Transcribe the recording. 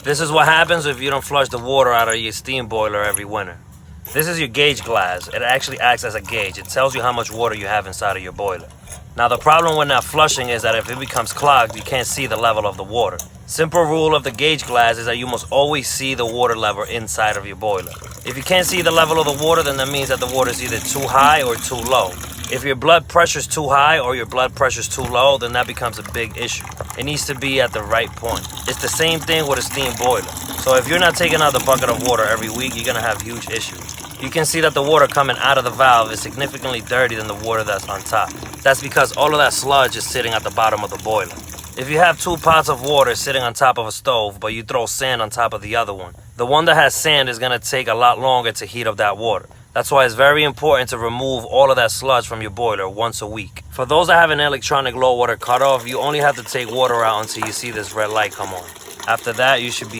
This is what happens if you don't flush the water out of your steam boiler every winter. This is your gauge glass. It actually acts as a gauge. It tells you how much water you have inside of your boiler. Now the problem with not flushing is that if it becomes clogged, you can't see the level of the water. Simple rule of the gauge glass is that you must always see the water level inside of your boiler. If you can't see the level of the water, then that means that the water is either too high or too low. If your blood pressure is too high or your blood pressure is too low, then that becomes a big issue. It needs to be at the right point. It's the same thing with a steam boiler. So if you're not taking out the bucket of water every week, you're gonna have huge issues. You can see that the water coming out of the valve is significantly dirtier than the water that's on top. That's because all of that sludge is sitting at the bottom of the boiler. If you have 2 pots of water sitting on top of a stove, but you throw sand on top of the other one, the one that has sand is gonna take a lot longer to heat up that water. That's why it's very important to remove all of that sludge from your boiler once a week. For those that have an electronic low water cutoff, you only have to take water out until you see this red light come on. After that, you should be